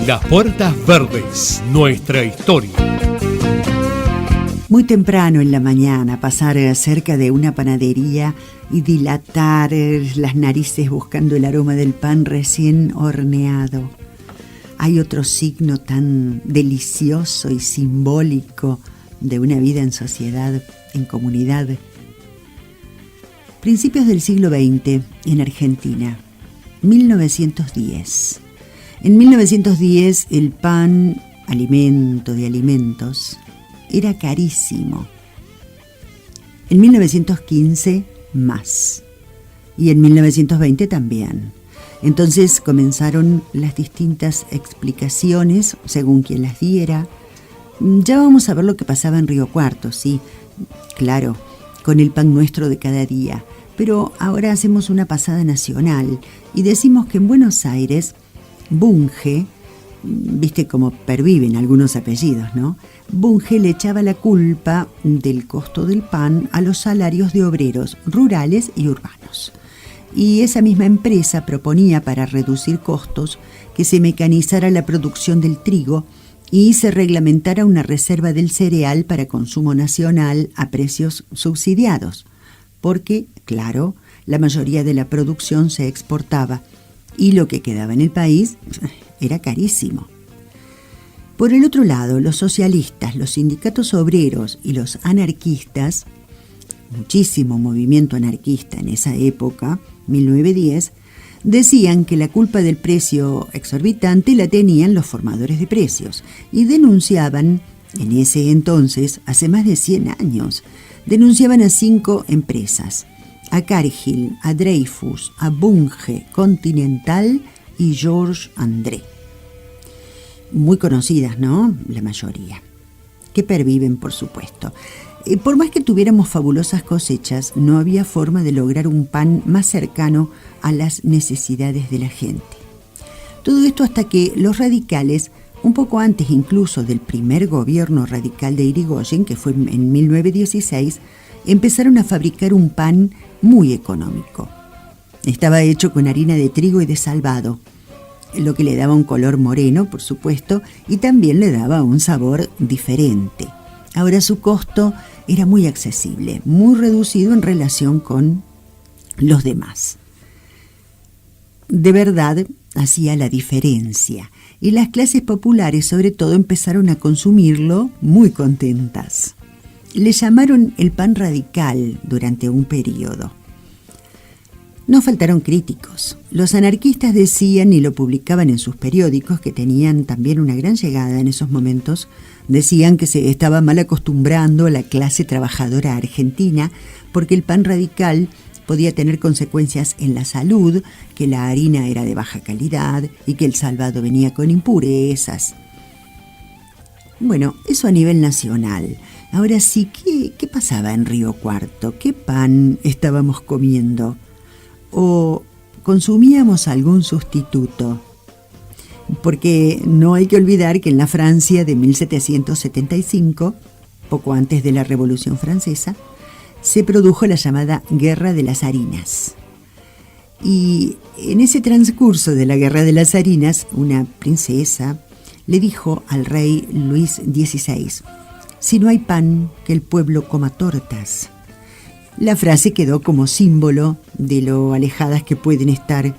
Las Puertas Verdes, nuestra historia. Muy temprano en la mañana, pasar cerca de una panadería y dilatar las narices buscando el aroma del pan recién horneado. Hay otro signo tan delicioso y simbólico de una vida en sociedad, en comunidad. Principios del siglo XX en Argentina, 1910. En 1910 el pan, alimento de alimentos, era carísimo. En 1915 más. Y en 1920 también. Entonces comenzaron las distintas explicaciones según quien las diera. Ya vamos a ver lo que pasaba en Río Cuarto, sí, claro, con el pan nuestro de cada día. Pero ahora hacemos una pasada nacional y decimos que en Buenos Aires, Bunge, viste cómo perviven algunos apellidos, ¿no? Bunge le echaba la culpa del costo del pan a los salarios de obreros rurales y urbanos. Y esa misma empresa proponía para reducir costos que se mecanizara la producción del trigo y se reglamentara una reserva del cereal para consumo nacional a precios subsidiados, porque, claro, la mayoría de la producción se exportaba y lo que quedaba en el país era carísimo. Por el otro lado, los socialistas, los sindicatos obreros y los anarquistas, muchísimo movimiento anarquista en esa época, 1910, decían que la culpa del precio exorbitante la tenían los formadores de precios y denunciaban, en ese entonces, hace más de 100 años, denunciaban a 5 empresas, a Cargill, a Dreyfus, a Bunge, Continental y Georges André. Muy conocidas, ¿no? La mayoría. Que perviven, por supuesto. Por más que tuviéramos fabulosas cosechas, no había forma de lograr un pan más cercano a las necesidades de la gente. Todo esto hasta que los radicales, un poco antes incluso del primer gobierno radical de Irigoyen, que fue en 1916, empezaron a fabricar un pan muy económico. Estaba hecho con harina de trigo y de salvado, lo que le daba un color moreno, por supuesto, y también le daba un sabor diferente. Ahora su costo era muy accesible, muy reducido en relación con los demás. De verdad, hacía la diferencia, y las clases populares sobre todo empezaron a consumirlo muy contentas. Le llamaron el pan radical durante un periodo. No faltaron críticos. Los anarquistas decían y lo publicaban en sus periódicos, que tenían también una gran llegada en esos momentos. Decían que se estaba mal acostumbrando a la clase trabajadora argentina porque el pan radical podía tener consecuencias en la salud, que la harina era de baja calidad y que el salvado venía con impurezas. Bueno, eso a nivel nacional. Ahora sí, ¿qué pasaba en Río Cuarto? ¿Qué pan estábamos comiendo? ¿O consumíamos algún sustituto? Porque no hay que olvidar que en la Francia de 1775, poco antes de la Revolución Francesa, se produjo la llamada Guerra de las Harinas. Y en ese transcurso de la Guerra de las Harinas, una princesa le dijo al rey Luis XVI: «Si no hay pan, que el pueblo coma tortas». La frase quedó como símbolo de lo alejadas que pueden estar,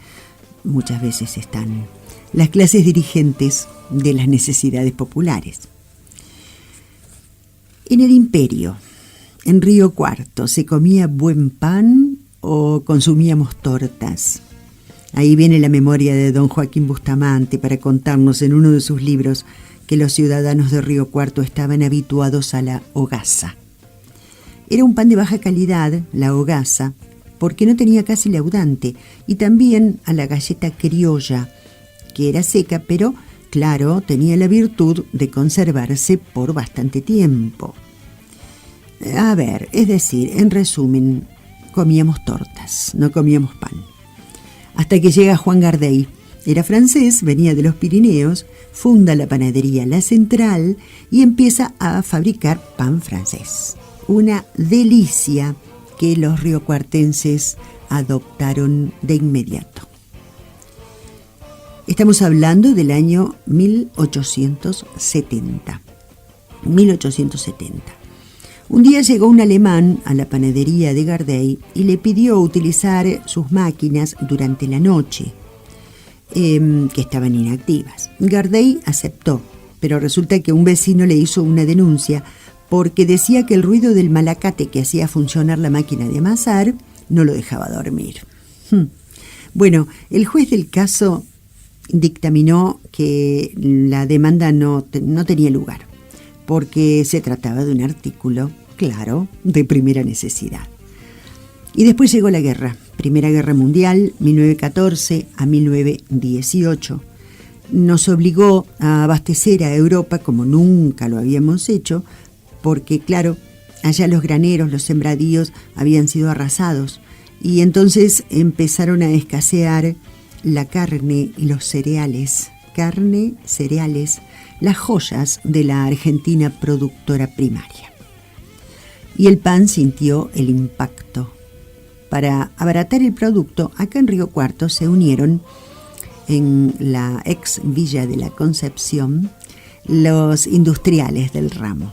muchas veces están, las clases dirigentes de las necesidades populares. En el Imperio, en Río Cuarto, ¿se comía buen pan o consumíamos tortas? Ahí viene la memoria de don Joaquín Bustamante para contarnos en uno de sus libros que los ciudadanos de Río Cuarto estaban habituados a la hogaza. Era un pan de baja calidad, la hogaza, porque no tenía casi leudante, y también a la galleta criolla, que era seca, pero, claro, tenía la virtud de conservarse por bastante tiempo. A ver, es decir, en resumen, comíamos tortas, no comíamos pan. Hasta que llega Juan Gardel. Era francés, venía de los Pirineos, funda la panadería La Central y empieza a fabricar pan francés. Una delicia que los riocuartenses adoptaron de inmediato. Estamos hablando del año 1870. 1870. Un día llegó un alemán a la panadería de Gardey y le pidió utilizar sus máquinas durante la noche, que estaban inactivas. Gardey aceptó, pero resulta que un vecino le hizo una denuncia porque decía que el ruido del malacate que hacía funcionar la máquina de amasar no lo dejaba dormir. Bueno, el juez del caso dictaminó que la demanda no tenía lugar, porque se trataba de un artículo, claro, de primera necesidad. Y después llegó la guerra, Primera Guerra Mundial, 1914 a 1918. Nos obligó a abastecer a Europa como nunca lo habíamos hecho, porque, claro, allá los graneros, los sembradíos habían sido arrasados, y entonces empezaron a escasear la carne y los cereales. Carne, cereales, las joyas de la Argentina productora primaria. Y el pan sintió el impacto. Para abaratar el producto, acá en Río Cuarto se unieron, en la ex Villa de la Concepción, los industriales del ramo.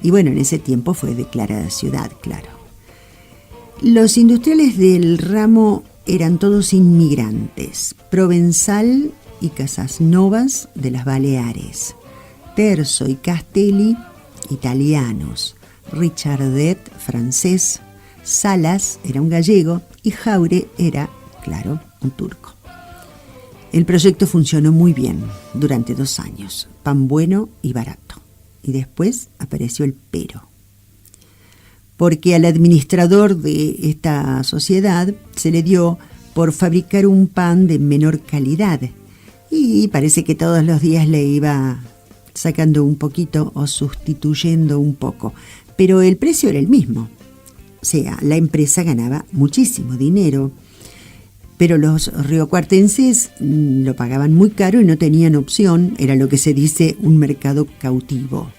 Y bueno, en ese tiempo fue declarada ciudad, claro. Los industriales del ramo eran todos inmigrantes, Provenzal y Casasnovas de las Baleares, Terzo y Castelli, italianos, Richardet, francés, Salas era un gallego y Jaure era, claro, un turco. El proyecto funcionó muy bien durante 2 años, pan bueno y barato. Y después apareció el pero. Porque al administrador de esta sociedad se le dio por fabricar un pan de menor calidad. Y parece que todos los días le iba sacando un poquito o sustituyendo un poco. Pero el precio era el mismo. O sea, la empresa ganaba muchísimo dinero. Pero los riocuartenses lo pagaban muy caro y no tenían opción. Era lo que se dice un mercado cautivo.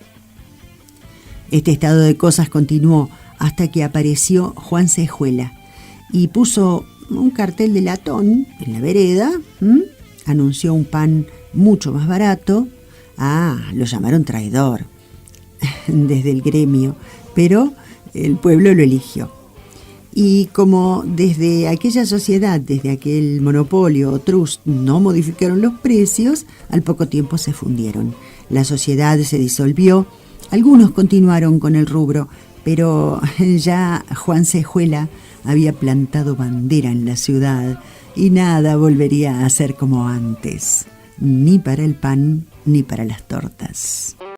Este estado de cosas continuó hasta que apareció Juan Cejuela y puso un cartel de latón en la vereda, anunció un pan mucho más barato. Lo llamaron traidor desde el gremio, pero el pueblo lo eligió. Y como desde aquella sociedad, desde aquel monopolio o trust, no modificaron los precios, al poco tiempo se fundieron. La sociedad se disolvió, algunos continuaron con el rubro, pero ya Juan Cejuela había plantado bandera en la ciudad y nada volvería a ser como antes, ni para el pan ni para las tortas.